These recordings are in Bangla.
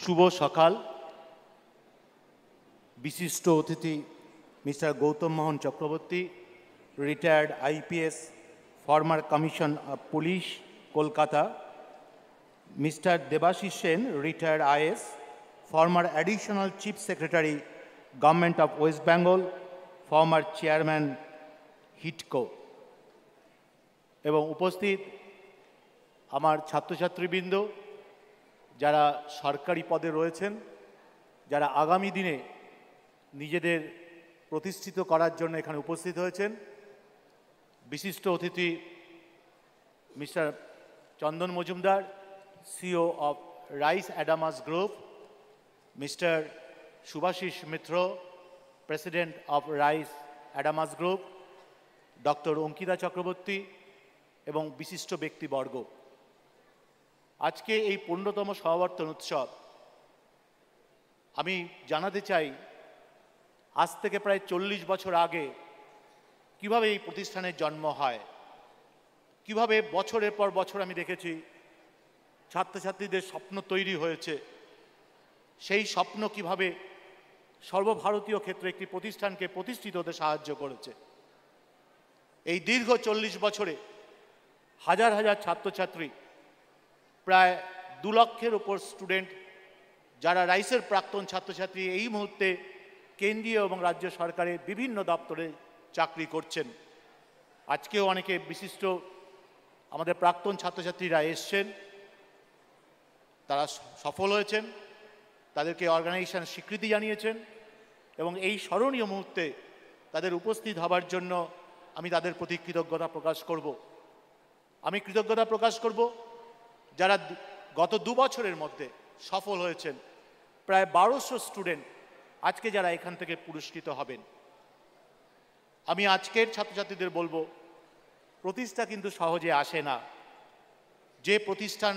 শুভ সকাল। বিশিষ্ট অতিথি mister Gautam Mohan Chakraborty, retired IPS, former commission of police, Kolkata; mister Debashis Sen, retired IS, former additional chief secretary, government of West Bengal, former chairman, হিটকো; এবং উপস্থিত আমার ছাত্রছাত্রীবৃন্দ, যারা সরকারি পদে রয়েছেন, যারা আগামী দিনে নিজেদের প্রতিষ্ঠিত করার জন্য এখানে উপস্থিত হয়েছেন। বিশিষ্ট অতিথি mister Chandan Majumdar, CEO of Rice Adamas group; mister Shubhashis Mitra, president of Rice Adamas group; doctor Ankita Chakraborty এবং বিশিষ্ট ব্যক্তিবর্গ। আজকে এই 15তম সমাবর্তন উৎসব আমি জানাতে চাই, আজ থেকে প্রায় 40 বছর আগে কিভাবে এই প্রতিষ্ঠানের জন্ম হয়, কিভাবে বছরের পর বছর আমি দেখেছি ছাত্রছাত্রীদের স্বপ্ন তৈরি হয়েছে। সেই স্বপ্ন কিভাবে সর্বভারতীয় ক্ষেত্রে একটি প্রতিষ্ঠানকে প্রতিষ্ঠিত হতে সাহায্য করেছে। এই দীর্ঘ 40 বছরে হাজার হাজার ছাত্রছাত্রী, প্রায় 2 লক্ষের উপর স্টুডেন্ট, যারা রাইসের প্রাক্তন ছাত্রছাত্রী, এই মুহূর্তে কেন্দ্রীয় এবং রাজ্য সরকারের বিভিন্ন দপ্তরে চাকরি করছেন। আজকেও অনেকে বিশিষ্ট আমাদের প্রাক্তন ছাত্রছাত্রীরা এসছেন, তারা সফল হয়েছেন, তাদেরকে অর্গানাইজেশন স্বীকৃতি জানিয়েছেন এবং এই স্মরণীয় মুহূর্তে তাদের উপস্থিত হবার জন্য আমি তাদের প্রতি কৃতজ্ঞতা প্রকাশ করব। আমি কৃতজ্ঞতা প্রকাশ করব যারা গত 2 বছরের মধ্যে সফল হয়েছেন। প্রায় 1200 স্টুডেন্ট আজকে যারা এখান থেকে পুরস্কৃত হবেন। আমি আজকের ছাত্রছাত্রীদের বলবো, প্রতিষ্ঠা কিন্তু সহজে আসে না। যে প্রতিষ্ঠান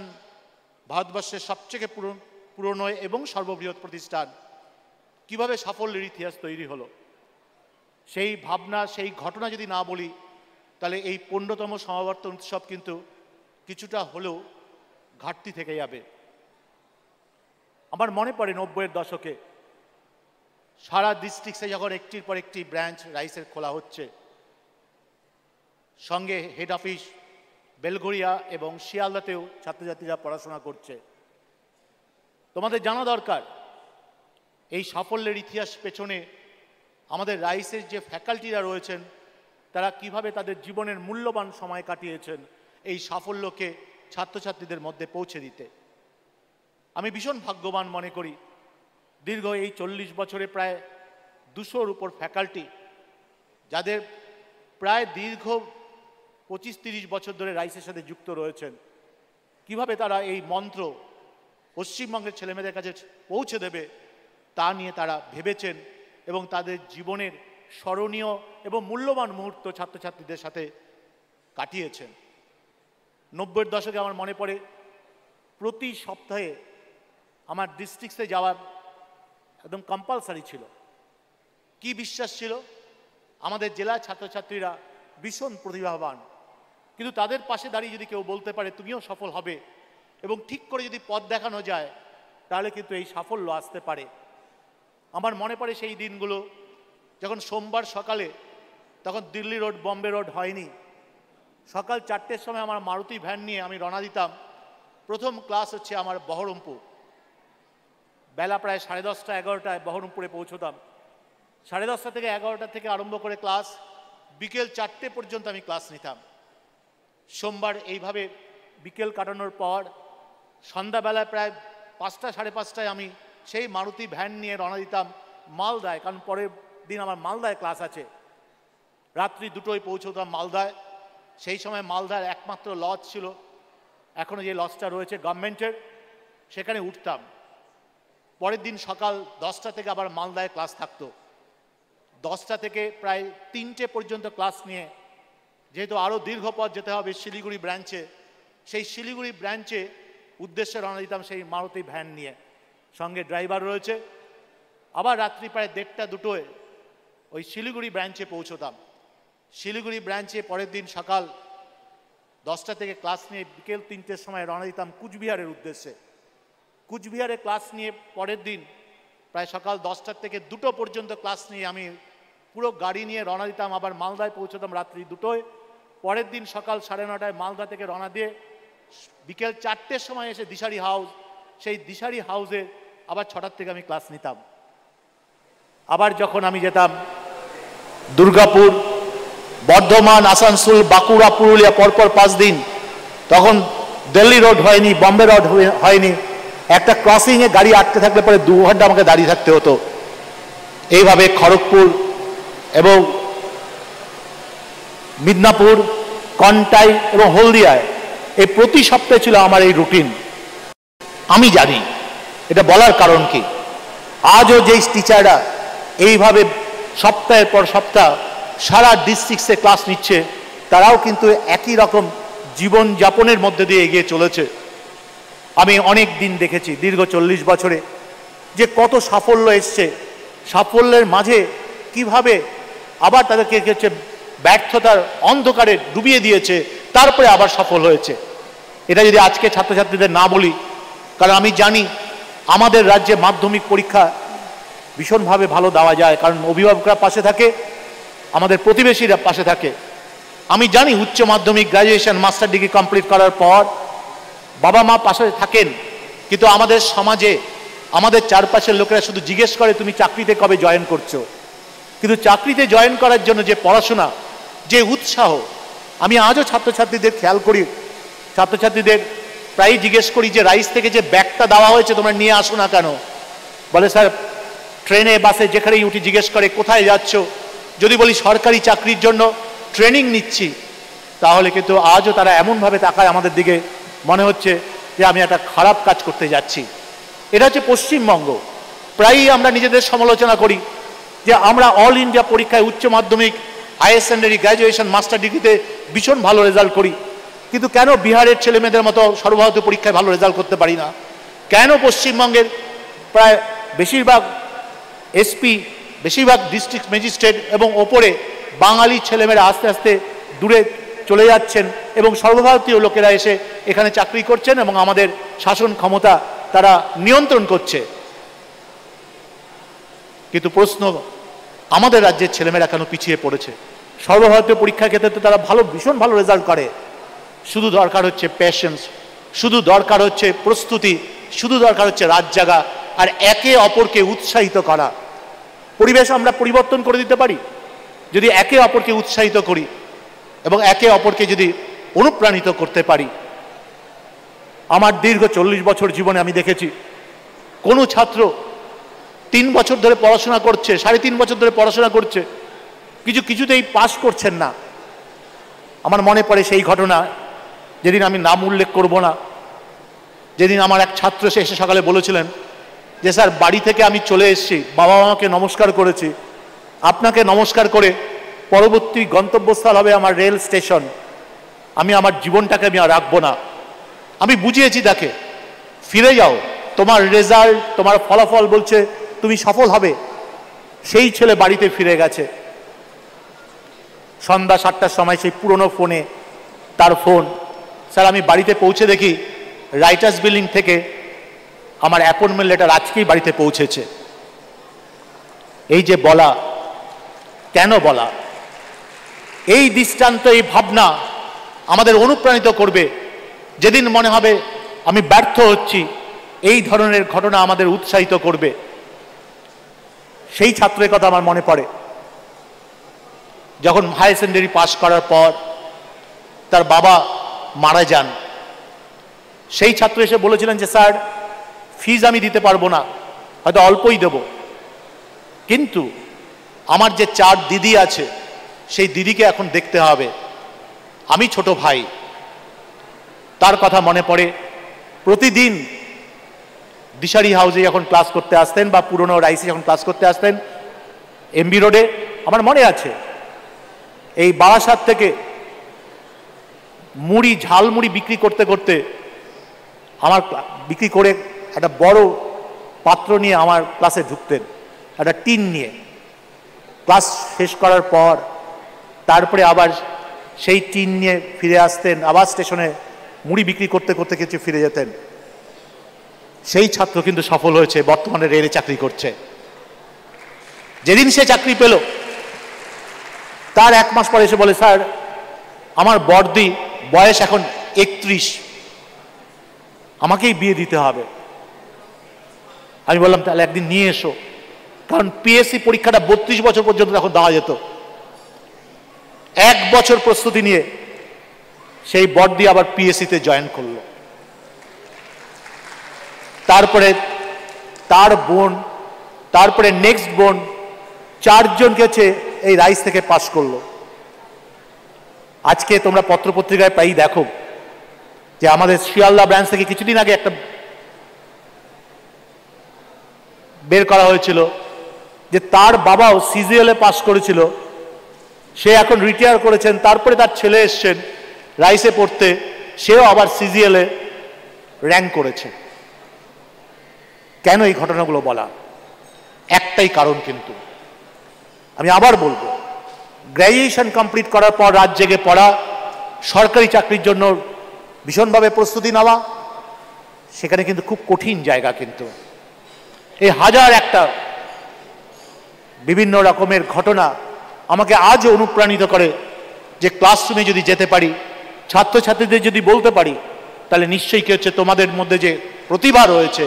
ভারতবর্ষের সবচেয়ে পুরনো এবং সর্ববৃহৎ প্রতিষ্ঠান, কিভাবে সাফল্যের ইতিহাস তৈরি হলো, সেই ভাবনা, সেই ঘটনা যদি না বলি, তাহলে এই 15তম সমাবর্তন উৎসব কিন্তু কিছুটা হলেও ঘাটতি থেকে যাবে। আমার মনে পড়ে 90-এর দশকে সারা ডিস্ট্রিক্টসে যখন একটির পর একটি ব্রাঞ্চ রাইসের খোলা হচ্ছে, সঙ্গে হেড অফিস বেলঘরিয়া এবং শিয়ালদাতেও ছাত্রছাত্রীরা পড়াশোনা করছে। তোমাদের জানা দরকার, এই সাফল্যের ইতিহাস পেছনে আমাদের রাইসের যে ফ্যাকাল্টিরা রয়েছেন, তারা কিভাবে তাদের জীবনের মূল্যবান সময় কাটিয়েছেন এই সাফল্যকে ছাত্রছাত্রীদের মধ্যে পৌঁছে দিতে। আমি ভীষণ ভাগ্যবান মনে করি, দীর্ঘ এই 40 বছরে প্রায় 200-র উপর ফ্যাকাল্টি, যাদের প্রায় দীর্ঘ 25-30 বছর ধরে রাইসের সাথে যুক্ত রয়েছেন, কিভাবে তারা এই মন্ত্র পশ্চিমবঙ্গের ছেলেমেয়েদের কাছে পৌঁছে দেবে তা নিয়ে তারা ভেবেছেন এবং তাদের জীবনের স্মরণীয় এবং মূল্যবান মুহূর্ত ছাত্রছাত্রীদের সাথে কাটিয়েছেন। 90-এর দশকে আমার মনে পড়ে, প্রতি সপ্তাহে আমার ডিস্ট্রিক্টসে যাওয়ার একদম কম্পালসারি ছিল। কি বিশ্বাস ছিল, আমাদের জেলার ছাত্রছাত্রীরা ভীষণ প্রতিভাবান, কিন্তু তাদের পাশে দাঁড়িয়ে যদি কেউ বলতে পারে তুমিও সফল হবে এবং ঠিক করে যদি পথ দেখানো যায়, তাহলে কিন্তু এই সাফল্য আসতে পারে। আমার মনে পড়ে সেই দিনগুলো যখন সোমবার সকালে, তখন দিল্লি রোড, বম্বে রোড হয়নি, সকাল 4টের সময় আমার মারুতি ভ্যান নিয়ে আমি রওনা দিতাম। প্রথম ক্লাস হচ্ছে আমার বহরমপুর। বেলা প্রায় 10:30, 11টায় বহরমপুরে পৌঁছতাম। 10:30 থেকে 11টা থেকে আরম্ভ করে ক্লাস, বিকেল 4টে পর্যন্ত আমি ক্লাস নিতাম। সোমবার এইভাবে বিকেল কাটানোর পর সন্ধ্যাবেলায় প্রায় 5টা, 5:30টায় আমি সেই মারুতি ভ্যান নিয়ে রওনা দিতাম মালদায়, কারণ পরের দিন আমার মালদায় ক্লাস আছে। রাত্রি 2টোয় পৌঁছতাম মালদায়। সেই সময় মালদার একমাত্র লজ ছিল, এখনও যে লজটা রয়েছে গভর্নমেন্টের, সেখানে উঠতাম। পরের দিন সকাল 10টা থেকে আবার মালদায় ক্লাস থাকতো। 10টা থেকে প্রায় 3টে পর্যন্ত ক্লাস নিয়ে, যেহেতু আরও দীর্ঘ পথ যেতে হবে শিলিগুড়ি ব্রাঞ্চে, সেই শিলিগুড়ি ব্রাঞ্চে উদ্দেশ্যে রওনা দিতাম সেই মারুতি ভ্যান নিয়ে, সঙ্গে ড্রাইভার রয়েছে। আবার রাত্রি প্রায় 1:30, 2টোয় ওই শিলিগুড়ি ব্রাঞ্চে পৌঁছতাম। শিলিগুড়ি ব্রাঞ্চে পরের দিন সকাল 10টা থেকে ক্লাস নিয়ে বিকেল 3টের সময় রওনা দিতাম কুচবিহারের উদ্দেশ্যে। কুচবিহারে ক্লাস নিয়ে পরের দিন প্রায় সকাল 10টা থেকে 2টো পর্যন্ত ক্লাস নিয়ে আমি পুরো গাড়ি নিয়ে রওনা দিতাম, আবার মালদায় পৌঁছতাম রাত্রি 2টোয়। পরের দিন সকাল 9:30টায় মালদা থেকে রওনা দিয়ে বিকেল 4টের সময় এসে দিশারি হাউস, সেই দিশারি হাউসে আবার 6টার থেকে আমি ক্লাস নিতাম। আবার যখন আমি যেতাম দুর্গাপুর, বর্ধমান, আসানসোল, বাঁকুড়া, পুরুলিয়া পরপর 5 দিন, তখন দিল্লি রোড হয়নি, বম্বে রোড হয়নি। একটা ক্রসিংয়ে গাড়ি আটকে থাকলে পরে 2 ঘন্টা আমাকে দাঁড়িয়ে থাকতে হতো। এইভাবে খড়গপুর এবং মিদনাপুর, কন্টাই এবং হলদিয়ায় এই প্রতি সপ্তাহে ছিল আমার এই রুটিন। আমি জানি এটা বলার কারণ কি, আজও যেই টিচাররা এইভাবে সপ্তাহের পর সপ্তাহ সারা ডিস্ট্রিক্টসে ক্লাস নিচ্ছে, তারাও কিন্তু একই রকম জীবন যাপনের মধ্যে দিয়ে এগিয়ে চলেছে। আমি অনেক দিন দেখেছি দীর্ঘ 40 বছরে যে কত সাফল্য এসছে, সাফল্যের মাঝে কিভাবে আবার তাদেরকে হচ্ছে ব্যর্থতার অন্ধকারে ডুবিয়ে দিয়েছে, তারপরে আবার সফল হয়েছে। এটা যদি আজকে ছাত্রছাত্রীদের না বলি, কারণ আমি জানি আমাদের রাজ্যে মাধ্যমিক পরীক্ষা ভীষণভাবে ভালো দেওয়া যায়, কারণ অভিভাবকরা পাশে থাকে, আমাদের প্রতিবেশীরা পাশে থাকে। আমি জানি উচ্চ মাধ্যমিক, গ্র্যাজুয়েশন, মাস্টার ডিগ্রি কমপ্লিট করার পর বাবা মা পাশে থাকেন, কিন্তু আমাদের সমাজে আমাদের চারপাশের লোকেরা শুধু জিজ্ঞেস করে তুমি চাকরিতে কবে জয়েন করছো। কিন্তু চাকরিতে জয়েন করার জন্য যে পড়াশোনা, যে উৎসাহ, আমি আজও ছাত্রছাত্রীদের খেয়াল করি। ছাত্রছাত্রীদের প্রায়ই জিজ্ঞেস করি যে রাইস থেকে যে ব্যাগটা দেওয়া হয়েছে তোমরা নিয়ে আসো না কেন? বলে স্যার ট্রেনে বাসে যেখানেই উঠি জিজ্ঞেস করে কোথায় যাচ্ছ। যদি বলি সরকারি চাকরির জন্য ট্রেনিং নিচ্ছি, তাহলে কিন্তু আজও তারা এমনভাবে তাকায় আমাদের দিকে, মনে হচ্ছে যে আমি একটা খারাপ কাজ করতে যাচ্ছি। এটা হচ্ছে পশ্চিমবঙ্গ। প্রায়ই আমরা নিজেদের সমালোচনা করি যে আমরা অল ইন্ডিয়া পরীক্ষায় উচ্চ মাধ্যমিক, হায়ার সেকেন্ডারি, গ্র্যাজুয়েশন, মাস্টার ডিগ্রিতে ভীষণ ভালো রেজাল্ট করি, কিন্তু কেন বিহারের ছেলেমেয়েদের মতো সর্বভারতীয় পরীক্ষায় ভালো রেজাল্ট করতে পারি না? কেন পশ্চিমবঙ্গের প্রায় বেশিরভাগ এসপি, বেশিরভাগ ডিস্ট্রিক্ট ম্যাজিস্ট্রেট এবং ওপরে বাঙালি ছেলেমেয়েরা আস্তে আস্তে দূরে চলে যাচ্ছেন এবং সর্বভারতীয় লোকেরা এসে এখানে চাকরি করছেন এবং আমাদের শাসন ক্ষমতা তারা নিয়ন্ত্রণ করছে? কিন্তু প্রশ্ন, আমাদের রাজ্যের ছেলেমেয়েরা কেন পিছিয়ে পড়েছে? সর্বভারতীয় পরীক্ষার ক্ষেত্রে তো তারা ভীষণ ভালো রেজাল্ট করে। শুধু দরকার হচ্ছে প্যাশেন্স, শুধু দরকার হচ্ছে প্রস্তুতি, শুধু দরকার হচ্ছে রাত জাগা আর একে অপরকে উৎসাহিত করা। পরিবেশ আমরা পরিবর্তন করে দিতে পারি যদি একে অপরকে উৎসাহিত করি এবং একে অপরকে যদি অনুপ্রাণিত করতে পারি। আমার দীর্ঘ 40 বছর জীবনে আমি দেখেছি কোনো ছাত্র 3 বছর ধরে পড়াশোনা করছে, 3.5 বছর ধরে পড়াশোনা করছে, কিছুতেই পাস করছেন না। আমার মনে পড়ে সেই ঘটনা, যেদিন আমি নাম উল্লেখ করব না, যেদিন আমার এক ছাত্র এসে সকালে বলেছিলেন যে স্যার বাড়ি থেকে আমি চলে এসেছি, বাবা মাকে নমস্কার করেছি, আপনাকে নমস্কার করে পরবর্তী গন্তব্যস্থল হবে আমার রেল স্টেশন, আমি আমার জীবনটাকে আমি আর রাখবো না। আমি বুঝিয়েছি তাকে, ফিরে যাও, তোমার রেজাল্ট, তোমার ফলাফল বলছে তুমি সফল হবে। সেই ছেলে বাড়িতে ফিরে গেছে। সন্ধ্যা 7টার সময় সেই পুরনো ফোনে তার ফোন, স্যার আমি বাড়িতে পৌঁছে দেখি রাইটার্স বিল্ডিং থেকে আমার অ্যাপয়েন্টমেন্ট লেটার আজকেই বাড়িতে পৌঁছেছে। এই যে বলা, কেন বলা, এই দৃষ্টান্ত, এই ভাবনা আমাদের অনুপ্রাণিত করবে। যেদিন মনে হবে আমি ব্যর্থ হচ্ছি, এই ধরনের ঘটনা আমাদের উৎসাহিত করবে। সেই ছাত্রের কথা আমার মনে পড়ে, যখন হায়ার সেকেন্ডারি পাস করার পর তার বাবা মারা যান। সেই ছাত্র এসে বলেছিলেন যে স্যার ফিজ আমি দিতে পারবো না, হয়তো অল্পই দেব, কিন্তু আমার যে 4 দিদি আছে সেই দিদিকে এখন দেখতে হবে, আমি ছোট ভাই। তার কথা মনে পড়ে। প্রতিদিন দিশারি হাউসে যখন ক্লাস করতে আসতেন বা পুরনো রাইসে যখন ক্লাস করতে আসতেন এমবি রোডে, আমার মনে আছে এই বারাসাত থেকে মুড়ি, ঝালমুড়ি বিক্রি করতে করতে আমার বিক্রি করে একটা বড় পাত্র নিয়ে আমার ক্লাসে ঢুকতেন, একটা টিন নিয়ে। ক্লাস শেষ করার পর তারপরে আবার সেই টিন নিয়ে ফিরে আসতেন, আবার স্টেশনে মুড়ি বিক্রি করতে করতে কিছু ফিরে যেতেন। সেই ছাত্র কিন্তু সফল হয়েছে, বর্তমানে রেলে চাকরি করছে। যেদিন সে চাকরি পেল তার 1 মাস পরে এসে বলে, স্যার আমার বড়দি বয়স এখন 31, আমাকেই বিয়ে দিতে হবে। আমি বললাম তাহলে একদিন নিয়ে এসো, কারণ পিএসসি পরীক্ষাটা 32 বছর পর্যন্ত তখন দেওয়া যেত। 1 বছর প্রস্তুতি নিয়ে সেই বড়দি আবার পিএসসিতে জয়েন করলো। তারপরে তার বোন, তারপরে নেক্সট বোন, 4 জন গেছে এই রাইস থেকে পাশ করলো। আজকে তোমরা পত্রপত্রিকায় প্রায়ই দেখো যে আমাদের শিয়ালদা ব্রাঞ্চ থেকে কিছুদিন আগে একটা বের করা হয়েছিল যে তার বাবাও সিজিএল এ পাশ করেছিল, সে এখন রিটায়ার করেছেন, তারপরে তার ছেলে এসছেন রাইসে পড়তে, সেও আবার সিজিএল এ র্যাঙ্ক করেছে। কেন এই ঘটনাগুলো বলা? একটাই কারণ, কিন্তু আমি আবার বলবো, গ্র্যাজুয়েশন কমপ্লিট করার পর রাত জেগে পড়া, সরকারি চাকরির জন্য ভীষণভাবে প্রস্তুতি নেওয়া, সেখানে কিন্তু খুব কঠিন জায়গা। কিন্তু এই হাজার একটা বিভিন্ন রকমের ঘটনা আমাকে আজও অনুপ্রাণিত করে যে ক্লাসরুমে যদি যেতে পারি, ছাত্রছাত্রীদের যদি বলতে পারি, তাহলে নিশ্চয়ই কি হচ্ছে, তোমাদের মধ্যে যে প্রতিভা রয়েছে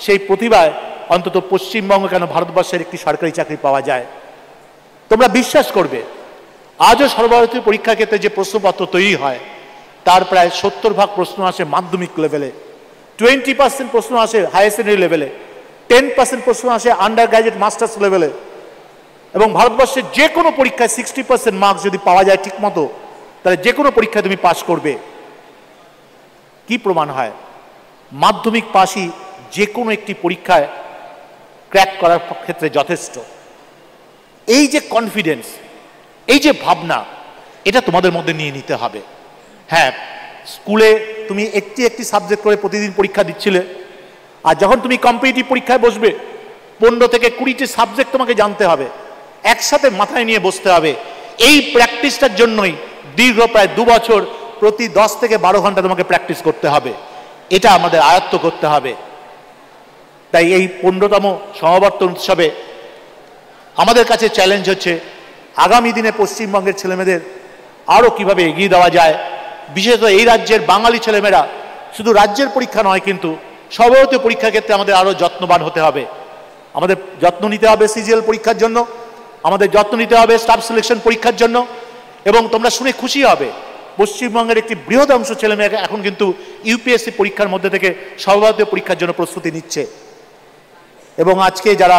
সেই প্রতিভায় অন্তত পশ্চিমবঙ্গ কেন ভারতবর্ষের একটি সরকারি চাকরি পাওয়া যায়। তোমরা বিশ্বাস করবে, আজও সর্বভারতীয় পরীক্ষার ক্ষেত্রে যে প্রশ্নপত্র তৈরি হয় তার প্রায় 70% প্রশ্ন আসে মাধ্যমিক লেভেলে, 20% প্রশ্ন আসে হায়ার সেকেন্ডারি লেভেলে, 10% প্রশ্ন আসে আন্ডার গ্র্যাজুয়েট মাস্টার্স লেভেলে। এবং ভারতবর্ষের যে কোনো পরীক্ষায় 60% মার্কস যদি পাওয়া যায় ঠিক মতো, তাহলে যে কোনো পরীক্ষায় তুমি পাস করবে। কি প্রমাণ হয়? মাধ্যমিক পাসই যে কোনো একটি পরীক্ষায় ক্র্যাক করার ক্ষেত্রে যথেষ্ট। এই যে কনফিডেন্স, এই যে ভাবনা, এটা তোমাদের মধ্যে নিয়ে নিতে হবে। হ্যাঁ, স্কুলে তুমি একটি সাবজেক্ট করে প্রতিদিন পরীক্ষা দিচ্ছিলে, আর যখন তুমি কম্পিটিটিভ পরীক্ষায় বসবে 15 থেকে 20টি সাবজেক্ট তোমাকে জানতে হবে, একসাথে মাথায় নিয়ে বসতে হবে। এই প্র্যাকটিসটার জন্যই দীর্ঘ প্রায় 2 বছর প্রতি 10 থেকে 12 ঘন্টা তোমাকে প্র্যাকটিস করতে হবে। এটা আমাদের আয়ত্ত করতে হবে। তাই এই 15তম সমাবর্তন উৎসবে আমাদের কাছে চ্যালেঞ্জ হচ্ছে আগামী দিনে পশ্চিমবঙ্গের ছেলেমেয়েদের আরও কিভাবে এগিয়ে দেওয়া যায়। বিশেষত এই রাজ্যের বাঙালি ছেলেমেয়েরা শুধু রাজ্যের পরীক্ষা নয়, কিন্তু সর্বভারতীয় পরীক্ষার ক্ষেত্রে আমাদের আরও যত্নবান হতে হবে। আমাদের যত্ন নিতে হবে সিজিএল পরীক্ষার জন্য, আমাদের যত্ন নিতে হবে স্টাফ সিলেকশন পরীক্ষার জন্য। এবং তোমরা শুনে খুশি হবে, পশ্চিমবঙ্গের একটি বৃহৎ অংশ ছেলেমেয়ে এখন কিন্তু ইউপিএসসি পরীক্ষার মধ্যে থেকে সর্বভারতীয় পরীক্ষার জন্য প্রস্তুতি নিচ্ছে। এবং আজকে যারা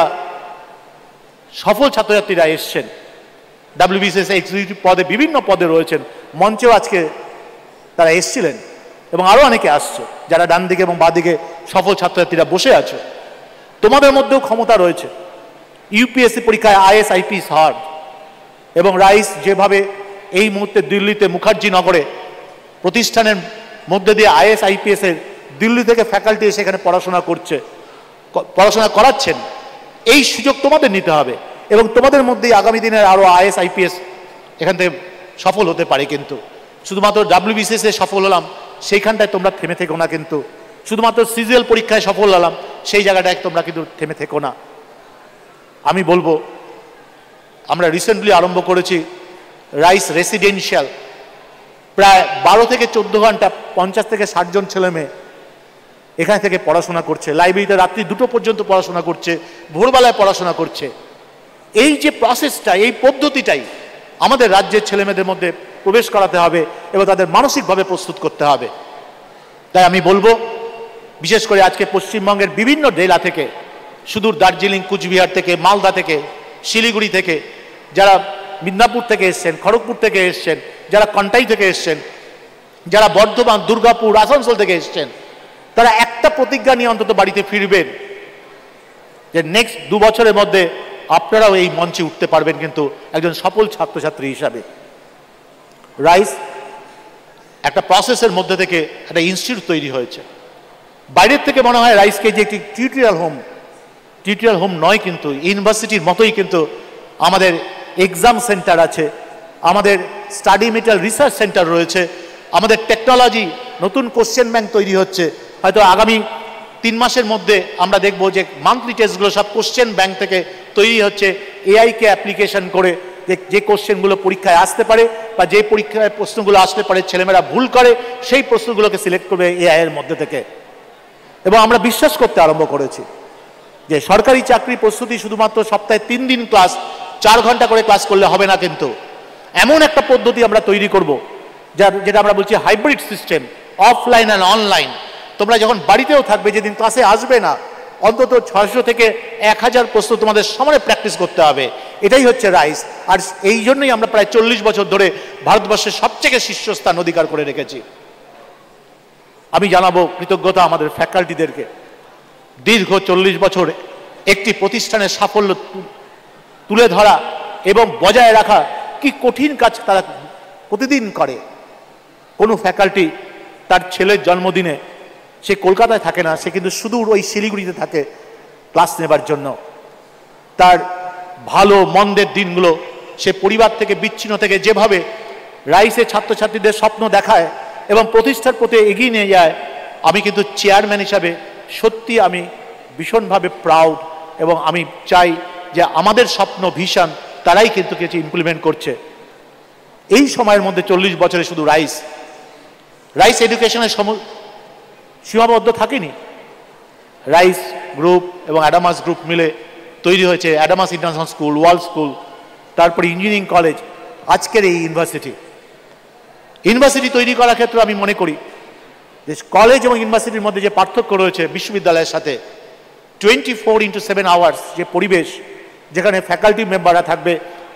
সফল ছাত্রছাত্রীরা এসছেন, ডাব্লিউবিসিএস এক্সিকিউটিভ পদে, বিভিন্ন পদে রয়েছেন, মঞ্চেও আজকে তারা এসছিলেন এবং আরও অনেকে আসছে, যারা ডান দিকে এবং বাঁ দিকে সফল ছাত্রছাত্রীরা বসে আছে। তোমাদের মধ্যেও ক্ষমতা রয়েছে ইউপিএসসি পরীক্ষায় আইএস আইপিএস হওয়ার। এবং রাইস যেভাবে এই মুহূর্তে দিল্লিতে মুখার্জি নগরে প্রতিষ্ঠানের মধ্যে দিয়ে আইএস আইপিএস এর দিল্লি থেকে ফ্যাকাল্টি এসে এখানে পড়াশোনা করাচ্ছেন, এই সুযোগ তোমাদের নিতে হবে। এবং তোমাদের মধ্যেই আগামী দিনের আরও আইএস আইপিএস এখান থেকে সফল হতে পারে। কিন্তু শুধুমাত্র ডাব্লিউবিসিএস এ সফল হলাম সেইখানটায় তোমরা থেমে থেকো না, কিন্তু শুধুমাত্র সিজিএল পরীক্ষায় সফল হলাম সেই জায়গাটায় তোমরা কিন্তু থেমে থেকো না। আমি বলবো, আমরা রিসেন্টলি আরম্ভ করেছি রাইস রেসিডেন্সিয়াল, প্রায় 12 থেকে 14 ঘন্টা 50 থেকে 60 জন ছেলে মেয়ে এখান থেকে পড়াশোনা করছে। লাইব্রেরিতে রাত্রি 2টো পর্যন্ত পড়াশোনা করছে, ভোরবেলায় পড়াশোনা করছে। এই যে প্রসেসটা, এই পদ্ধতিটাই আমাদের রাজ্যের ছেলেমেয়েদের মধ্যে প্রবেশ করাতে হবে এবং তাদের মানসিকভাবে প্রস্তুত করতে হবে। তাই আমি বলবো, বিশেষ করে আজকে পশ্চিমবঙ্গের বিভিন্ন জেলা থেকে, সুদূর দার্জিলিং, কুচবিহার থেকে, মালদা থেকে, শিলিগুড়ি থেকে, যারা মিদনাপুর থেকে এসছেন, খড়গপুর থেকে এসছেন, যারা কন্টাই থেকে এসছেন, যারা বর্ধমান, দুর্গাপুর, আসানসোল থেকে এসছেন, তারা একটা প্রতিজ্ঞা নিয়ে অন্তত বাড়িতে ফিরবেন যে নেক্সট 2 বছরের মধ্যে আপনারাও এই মঞ্চে উঠতে পারবেন কিন্তু একজন সফল ছাত্রছাত্রী হিসাবে। রাইস একটা প্রসেসের মধ্যে থেকে একটা ইনস্টিটিউট তৈরি হয়েছে। বাইরের থেকে মনে হয় রাইসকে যে একটি টিউটোরিয়াল হোম নয়, কিন্তু ইউনিভার্সিটির মতোই কিন্তু আমাদের এক্সাম সেন্টার আছে, আমাদের স্টাডি মেটেরিয়াল রিসার্চ সেন্টার রয়েছে, আমাদের টেকনোলজি, নতুন কোশ্চেন ব্যাংক তৈরি হচ্ছে। হয়তো আগামী 3 মাসের মধ্যে আমরা দেখব যে মান্থলি টেস্টগুলো সব কোশ্চেন ব্যাংক থেকে তৈরি হচ্ছে, এআইকে অ্যাপ্লিকেশন করে যে কোশ্চেনগুলো পরীক্ষায় আসতে পারে বা যে পরীক্ষায় প্রশ্নগুলো আসতে পারে ছেলেমেয়েরা ভুল করে সেই প্রশ্নগুলোকে সিলেক্ট করবে এআই এর মধ্যে থেকে। এবং আমরা বিশ্বাস করতে আরম্ভ করেছি যে সরকারি চাকরি প্রস্তুতি শুধুমাত্র সপ্তাহে 3 দিন ক্লাস 4 ঘন্টা করে ক্লাস করলে হবে না, কিন্তু এমন একটা পদ্ধতি আমরা তৈরি করব যেটা আমরা বলছি hybrid system, offline and online. তোমরা যখন বাড়িতেও থাকবে, যেদিন ক্লাসে আসবে না, অন্তত 600 থেকে 1000 প্রশ্ন তোমাদের সামনে প্র্যাকটিস করতে হবে। এটাই হচ্ছে রাইস। আর এই জন্যই আমরা প্রায় 40 বছর ধরে ভারতবর্ষের সবচেয়ে শীর্ষস্থান অধিকার করে রেখেছি। আমি জানাবো কৃতজ্ঞতা আমাদের ফ্যাকাল্টিদেরকে। দীর্ঘ 40 বছর একটি প্রতিষ্ঠানের সাফল্য তুলে ধরা এবং বজায় রাখা কি কঠিন কাজ তারা প্রতিদিন করে। কোনো ফ্যাকাল্টি তার ছেলের জন্মদিনে সে কলকাতায় থাকে না, সে কিন্তু সুদূর ওই শিলিগুড়িতে থাকে ক্লাস নেবার জন্য। তার ভালো মন্দের দিনগুলো সে পরিবার থেকে বিচ্ছিন্ন থেকে যেভাবে রাইসে ছাত্রছাত্রীদের স্বপ্ন দেখায় এবং প্রতিষ্ঠার প্রতি এগিয়ে নিয়ে যায়, আমি কিন্তু চেয়ারম্যান হিসাবে সত্যি আমি ভীষণভাবে প্রাউড। এবং আমি চাই যে আমাদের স্বপ্ন ভিশন তারাই কিন্তু কিছু ইমপ্লিমেন্ট করছে। এই সময়ের মধ্যে 40 বছরে শুধু রাইস এডুকেশনের সীমাবদ্ধ থাকেনি। রাইস গ্রুপ এবং অ্যাডামাস গ্রুপ মিলে তৈরি হয়েছে Adamas international school, world school, তারপরে ইঞ্জিনিয়ারিং কলেজ, আজকের এই ইউনিভার্সিটি তৈরি করার ক্ষেত্রে আমি মনে করি যে কলেজ এবং ইউনিভার্সিটির মধ্যে যে পার্থক্য রয়েছে বিশ্ববিদ্যালয়ের সাথে, 24x7 আওয়ার্স যে পরিবেশ, যেখানে ফ্যাকাল্টি মেম্বাররা থাকবে,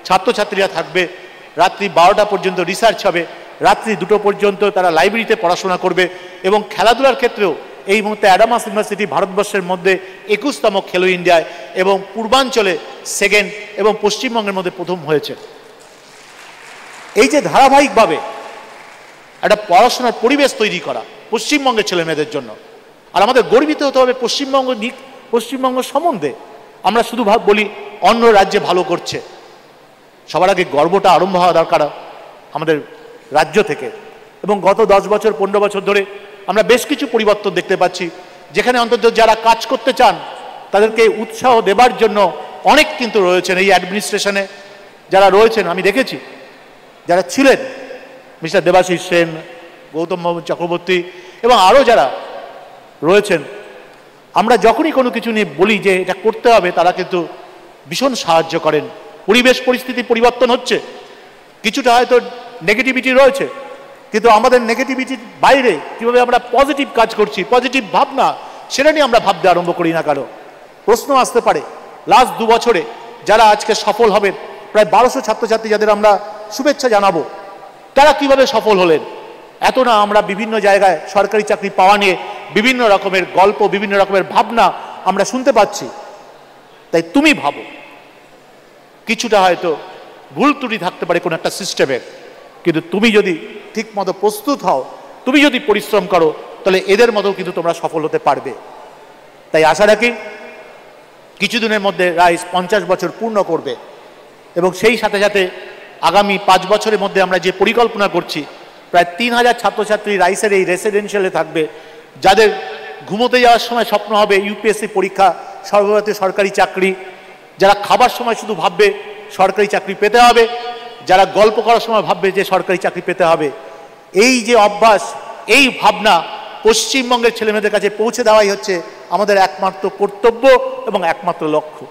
ছাত্রছাত্রীরা থাকবে, রাত্রি 12টা পর্যন্ত রিসার্চ হবে, রাত্রি 2টো পর্যন্ত তারা লাইব্রেরিতে পড়াশোনা করবে। এবং খেলাধুলার ক্ষেত্রেও এই মুহূর্তে অ্যাডামাস ইউনিভার্সিটি ভারতবর্ষের মধ্যে 21তম খেলো ইন্ডিয়ায় এবং পূর্বাঞ্চলে 2nd এবং পশ্চিমবঙ্গের মধ্যে 1ম হয়েছে। এই যে ধারাবাহিকভাবে একটা পড়াশোনার পরিবেশ তৈরি করা পশ্চিমবঙ্গের ছেলেমেয়েদের জন্য, আর আমাদের গর্বিত হতে হবে পশ্চিমবঙ্গ সম্বন্ধে। আমরা শুধু বলি অন্য রাজ্যে ভালো করছে, সবার আগে গর্বটা আরম্ভ হওয়া দরকার আমাদের রাজ্য থেকে। এবং গত 10 বছর 15 বছর ধরে আমরা বেশ কিছু পরিবর্তন দেখতে পাচ্ছি, যেখানে অন্তত যারা কাজ করতে চান তাদেরকে উৎসাহ দেবার জন্য অনেক কিন্তু রয়েছেন এই অ্যাডমিনিস্ট্রেশনে যারা রয়েছেন। আমি দেখেছি যারা ছিলেন, মিস্টার দেবাশিস সেন, গৌতম চক্রবর্তী এবং আরও যারা রয়েছেন, আমরা যখনই কোনো কিছু নিয়ে বলি যে এটা করতে হবে, তারা কিন্তু ভীষণ সাহায্য করেন। পরিবেশ পরিস্থিতি পরিবর্তন হচ্ছে, কিছুটা হয়তো নেগেটিভিটি রয়েছে, কিন্তু আমাদের নেগেটিভিটির বাইরে কীভাবে আমরা পজিটিভ কাজ করছি, পজিটিভ ভাবনা, সেটা নিয়ে আমরা ভাবতে আরম্ভ করি না। কারো প্রশ্ন আসতে পারে লাস্ট 2 বছরে যারা আজকে সফল হবেন, প্রায় 1200 ছাত্রছাত্রী যাদের আমরা শুভেচ্ছা জানাবো, তারা কিভাবে সফল হলেন। এত না আমরা বিভিন্ন জায়গায় সরকারি চাকরি পাওয়া নিয়ে বিভিন্ন রকমের গল্প, বিভিন্ন রকমের ভাবনা আমরা শুনতে পাচ্ছি। তাই তুমি ভাবো, কিছুটা হয়তো ভুল ত্রুটি থাকতে পারে কোনো একটা সিস্টেমের, কিন্তু তুমি যদি ঠিক মতো প্রস্তুত হও, তুমি যদি পরিশ্রম করো, তাহলে এদের মতো কিন্তু তোমরা সফল হতে পারবে। তাই আশা রাখি কিছুদিনের মধ্যে রাইস 50 বছর পূর্ণ করবে এবং সেই সাথে সাথে আগামী 5 বছরের মধ্যে আমরা যে পরিকল্পনা করছি, প্রায় 3000 ছাত্রছাত্রী রাইসের এই রেসিডেন্সিয়ালে থাকবে, যাদের ঘুমোতে যাওয়ার সময় স্বপ্ন হবে ইউপিএসসি পরীক্ষা, সর্বভারতীয় সরকারি চাকরি, যারা খাবার সময় শুধু ভাববে সরকারি চাকরি পেতে হবে, যারা গল্প করার সময় ভাববে যে সরকারি চাকরি পেতে হবে। এই যে অভ্যাস, এই ভাবনা পশ্চিমবঙ্গের ছেলেমেয়েদের কাছে পৌঁছে দেওয়াই হচ্ছে আমাদের একমাত্র কর্তব্য এবং একমাত্র লক্ষ্য।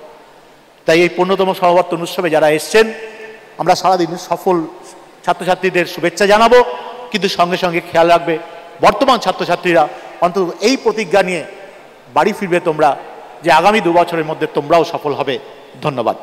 তাই এই 15তম সমাবর্তন উৎসবে যারা এসছেন, আমরা সারাদিন সফল ছাত্রছাত্রীদের শুভেচ্ছা জানাবো, কিন্তু সঙ্গে সঙ্গে খেয়াল রাখবে বর্তমান ছাত্রছাত্রীরা অন্তত এই প্রতিজ্ঞা নিয়ে বাড়ি ফিরবে তোমরা, যে আগামী 2 বছরের মধ্যে তোমরাও সফল হবে। ধন্যবাদ।